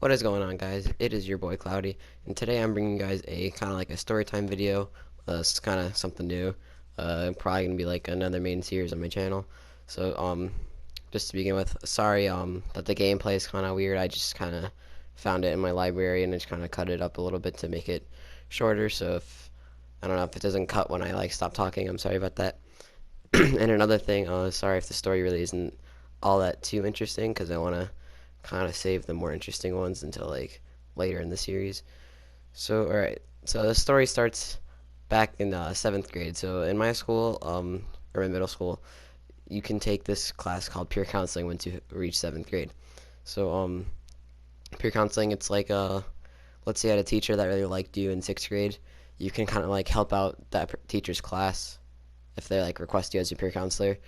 What is going on, guys? It is your boy Cloudy, and today I'm bringing you guys a kind of like a story time video. It's kind of something new. Probably gonna be like another main series on my channel. So just to begin with, sorry that the gameplay is kind of weird. I just kind of found it in my library and just kind of cut it up a little bit to make it shorter. So if I don't know if it doesn't cut when I like stop talking, I'm sorry about that. And another thing, sorry if the story really isn't all that too interesting because I want to kind of save the more interesting ones until like later in the series. So alright, so the story starts back in 7th grade. So in my school, or in middle school, you can take this class called peer counseling once you reach 7th grade. So peer counseling, it's like let's say you had a teacher that really liked you in 6th grade, you can kind of like help out that teacher's class if they like request you as a peer counselor.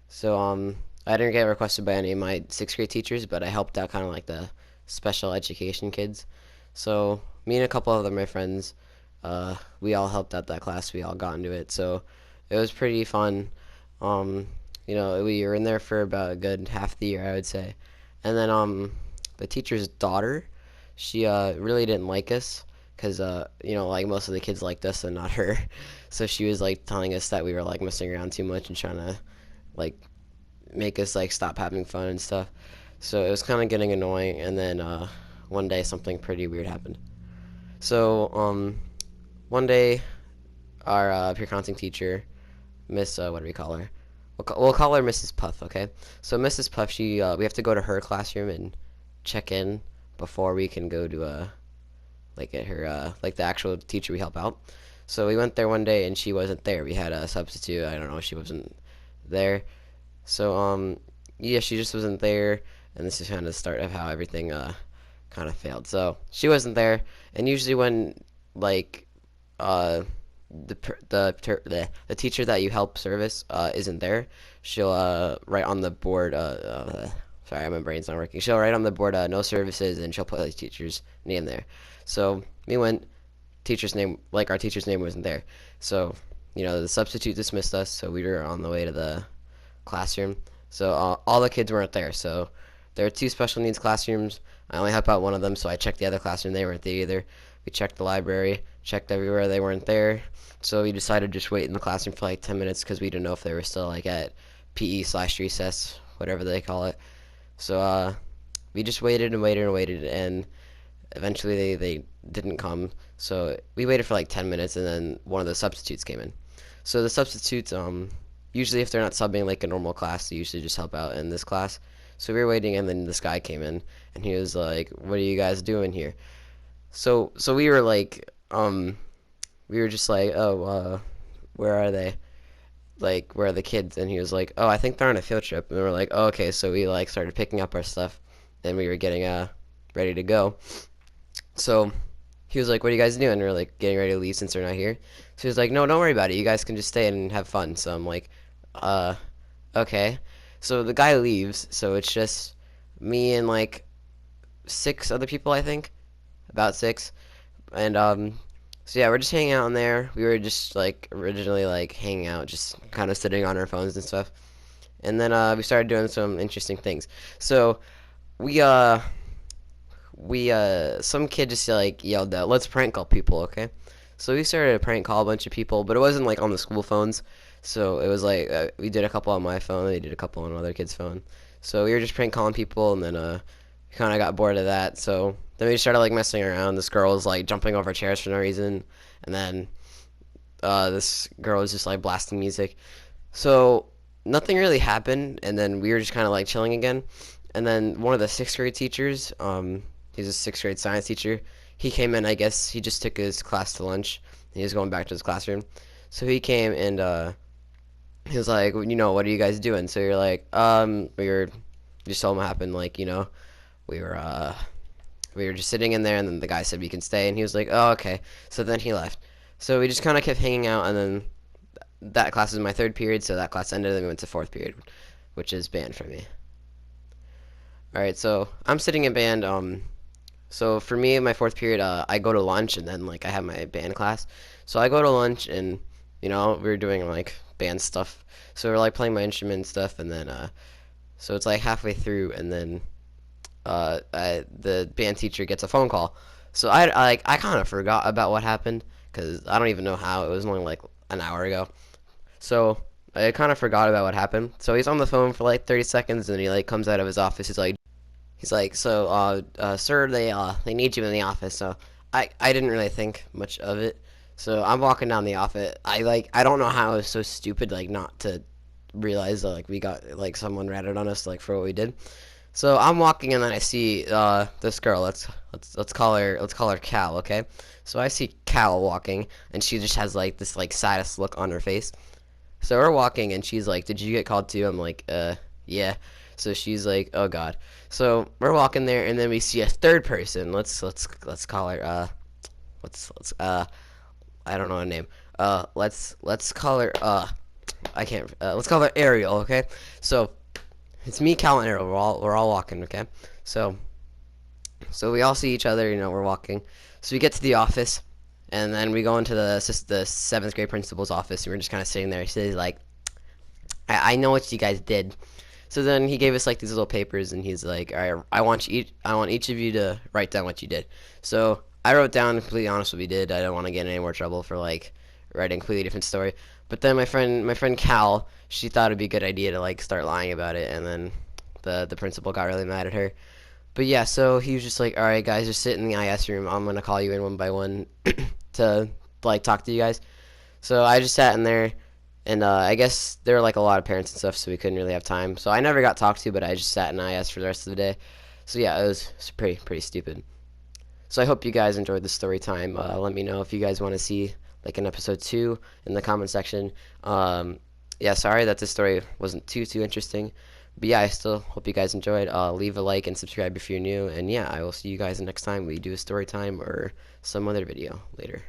So I didn't get requested by any of my 6th grade teachers, but I helped out kind of like the special education kids. So me and a couple of my friends, we all helped out that class. We all got into it, so it was pretty fun. Um, we were in there for about a good half the year, I would say. And then the teacher's daughter, she really didn't like us because like most of the kids liked us and not her. So she was like telling us that we were like messing around too much and trying to like make us like stop having fun and stuff. So it was kind of getting annoying. And then one day something pretty weird happened. So one day our peer counseling teacher, Miss what do we call her? We'll call her Mrs. Puff, okay? So Mrs. Puff, she we have to go to her classroom and check in before we can go to like at her like the actual teacher we help out. So we went there one day and she wasn't there. We had a substitute. I don't know, she wasn't there. So yeah, she just wasn't there, and this is kind of the start of how everything kind of failed. So she wasn't there, and usually when like uh the teacher that you help service isn't there, she'll write on the board sorry, my brain's not working. She'll write on the board no services, and she'll put the teacher's name there. So we went, teacher's name, like our teacher's name wasn't there. So the substitute dismissed us, so we were on the way to the classroom. So all the kids weren't there. So there are two special needs classrooms. I only help out one of them, so I checked the other classroom. They weren't there either. We checked the library, checked everywhere. They weren't there. So we decided to just wait in the classroom for like 10 minutes because we didn't know if they were still like at PE/recess, whatever they call it. So we just waited and waited and waited, and eventually they didn't come. So we waited for like 10 minutes, and then one of the substitutes came in. So the substitutes, usually if they're not subbing like a normal class, they usually just help out in this class. So we were waiting, and then this guy came in, and he was like, "What are you guys doing here?" So we were like, we were just like, "Oh, where are they? Like, where are the kids?" And he was like, "Oh, I think they're on a field trip." And we were like, "Oh, okay." So we like started picking up our stuff, and we were getting ready to go. So he was like, "What are you guys doing?" And we are like getting ready to leave since they're not here. So he was like, "No, don't worry about it. You guys can just stay and have fun." So I'm like, uh, okay. So the guy leaves, so it's just me and like 6 other people, I think, about 6. And so yeah, we're just hanging out in there. We were just like originally like hanging out, just kind of sitting on our phones and stuff. And then we started doing some interesting things. So we some kid just like yelled out, "Let's prank call people," okay? So we started to prank call a bunch of people, but it wasn't like on the school phones. So it was like we did a couple on my phone, they did a couple on another kid's phone. So we were just prank calling people, and then we kind of got bored of that. So then we started like messing around. This girl was like jumping over chairs for no reason, and then this girl was just like blasting music. So nothing really happened, and then we were just kind of like chilling again. And then one of the 6th grade teachers, he's a 6th grade science teacher. He came in. I guess he just took his class to lunch. He was going back to his classroom. So he came and he was like, "What are you guys doing?" So you're like, we were just told him what happened. Like, we were we were just sitting in there, and then the guy said we can stay, and he was like, "Oh, okay." So then he left. So we just kind of kept hanging out, and then that class was my 3rd period, so that class ended, and then we went to 4th period, which is band for me. All right, so I'm sitting in band. So for me, in my 4th period, I go to lunch, and then like I have my band class. So I go to lunch, and we were doing like band stuff. So we're like playing my instrument and stuff, and then so it's like halfway through, and then the band teacher gets a phone call. So I kind of forgot about what happened because I don't even know how. It was only like an hour ago. So I kind of forgot about what happened. So he's on the phone for like 30 seconds, and he like comes out of his office. He's like, so sir, they need you in the office. So I didn't really think much of it. So I'm walking down the office. I don't know how I was so stupid like not to realize that like we got like someone ratted on us like for what we did. So I'm walking and then I see this girl. Let's call her Cal, okay? So I see Cal walking and she just has like this like saddest look on her face. So we're walking and she's like, "Did you get called too?" I'm like, yeah." So she's like, "Oh God." So we're walking there and then we see a third person. Let's call her let's I don't know her name. Let's call her I can't let's call her Ariel, okay? So it's me, Cal, and Ariel. We're all walking, okay? So we all see each other. We're walking. So we get to the office, and then we go into the seventh grade principal's office, and we're just kind of sitting there. He's like, I know what you guys did. So then he gave us like these little papers, and he's like, all right, I want each of you to write down what you did. So I wrote down completely honest what we did. I don't want to get in any more trouble for like writing a completely different story. But then my friend Cal, she thought it'd be a good idea to like start lying about it, and then the principal got really mad at her. But yeah, so he was just like, all right, guys, just sit in the IS room. I'm gonna call you in one by one to like talk to you guys. So I just sat in there, and I guess there were like a lot of parents and stuff, so we couldn't really have time. So I never got talked to, but I just sat in IS for the rest of the day. So yeah, it was pretty stupid. So I hope you guys enjoyed the story time. Let me know if you guys want to see like an episode 2 in the comment section. Yeah, sorry that this story wasn't too interesting. But yeah, I still hope you guys enjoyed. Leave a like and subscribe if you're new. And yeah, I will see you guys next time we do a story time or some other video later.